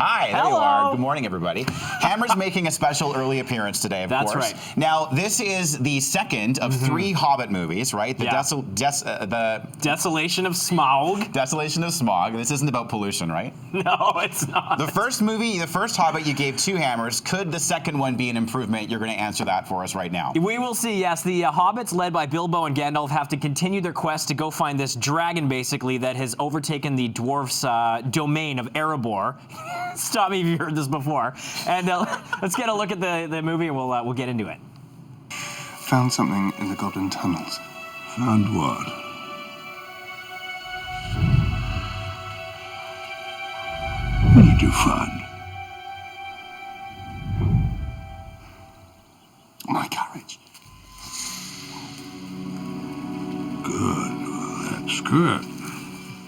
Hi, there you are. Good morning, everybody. Hammer's making a special early appearance today, of course. That's right. Now, this is the second of 3 Hobbit movies, right? The Desolation of Smaug. Desolation of Smaug. This isn't about pollution, right? No, it's not. The first movie, the first Hobbit, you gave 2 hammers. Could the second one be an improvement? You're going to answer that for us right now. We will see, yes. The Hobbits, led by Bilbo and Gandalf, have to continue their quest to go find this dragon, basically, that has overtaken the dwarfs' domain of Erebor. Stop me if you've heard this before. And let's get a look at the movie, and we'll get into it. Found something in the Goblin tunnels. Found what? What did you find? My carriage. Good. Well, that's good.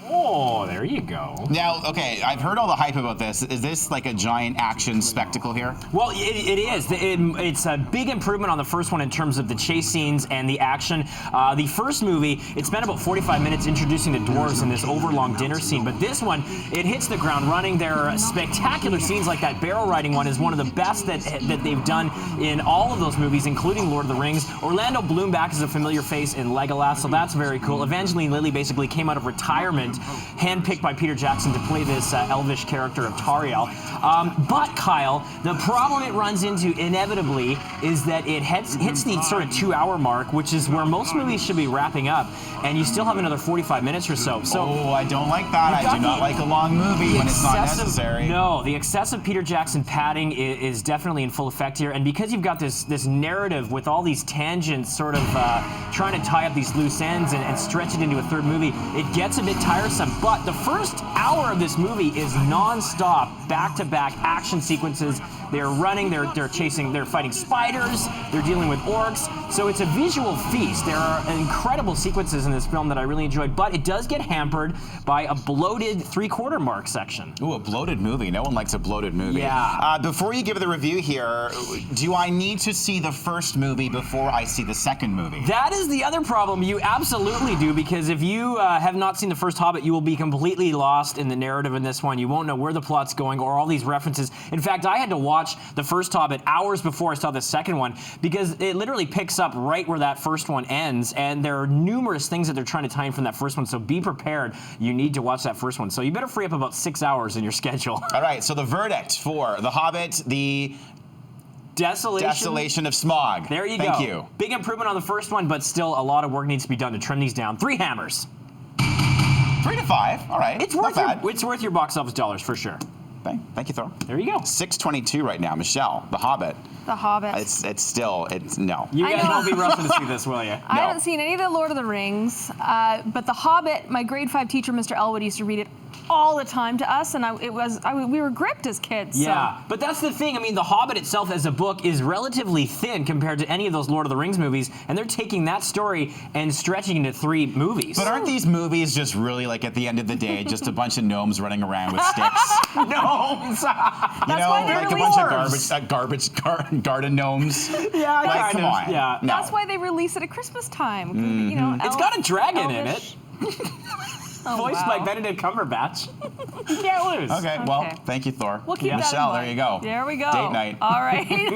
Oh, there you go. Now, okay, I've heard all the hype about this. Is this like a giant action spectacle here? Well, it is. It's a big improvement on the first one in terms of the chase scenes and the action. The first movie, it spent about 45 minutes introducing the dwarves in this overlong dinner scene, but this one, it hits the ground running. There are spectacular scenes, like that barrel riding one is one of the best that they've done in all of those movies, including Lord of the Rings. Orlando Bloom back as a familiar face in Legolas, so that's very cool. Evangeline Lilly basically came out of retirement, handpicked by Peter Jackson to play this elvish character of Tauriel. But Kyle, the problem it runs into inevitably is that it hits the sort of 2-hour mark, which is where most movies should be wrapping up, and you still have another 45 minutes or so. Oh, I don't like that. I do not like a long movie when it's not necessary. No, the excessive Peter Jackson padding is definitely in full effect here, and because you've got this narrative with all these tangents sort of trying to tie up these loose ends and stretch it into a third movie, it gets a bit tiresome. But the first hour of this movie is non-stop, back-to-back action sequences. They're running, they're chasing, they're fighting spiders, they're dealing with orcs. So it's a visual feast. There are incredible sequences in this film that I really enjoyed, but it does get hampered by a bloated 3/4 mark section. Ooh, a bloated movie. No one likes a bloated movie. Yeah. Before you give the review here, do I need to see the first movie before I see the second movie? That is the other problem. You absolutely do, because if you have not seen the first Hobbit, you will be completely lost in the narrative in this one. You won't know where the plot's going or all these references. In fact, I had to watch the first Hobbit hours before I saw the second one, because it literally picks up right where that first one ends, and there are numerous things that they're trying to tie in from that first one, so be prepared. You need to watch that first one. So you better free up about 6 hours in your schedule. All right, so the verdict for The Hobbit, the Desolation of Smaug. There you go. Thank you. Big improvement on the first one, but still a lot of work needs to be done to trim these down. 3 hammers. 3 to 5. All right. It's worth your box office dollars for sure. Thank you, Thor. There you go. 622 right now. Michelle, The Hobbit. The Hobbit. It's no. You guys won't be rushing to see this, will you? I haven't seen any of the Lord of the Rings, but The Hobbit, my grade 5 teacher, Mr. Elwood, used to read it all the time to us, and we were gripped as kids. Yeah, so. but that's the thing. I mean, The Hobbit itself as a book is relatively thin compared to any of those Lord of the Rings movies, and they're taking that story and stretching into 3 movies. But aren't these movies just really, like, at the end of the day, just a bunch of gnomes running around with sticks? Gnomes! You know, like a bunch of garden gnomes. Yeah, like, come on. Yeah. No. That's why they release it at Christmas time. You know, It's got a dragon in it. Voiced by wow. Benedict Cumberbatch. You can't lose. Okay, well, thank you, Thor. We'll keep that in Michelle, mind. there you go. There we go. Date night. All right.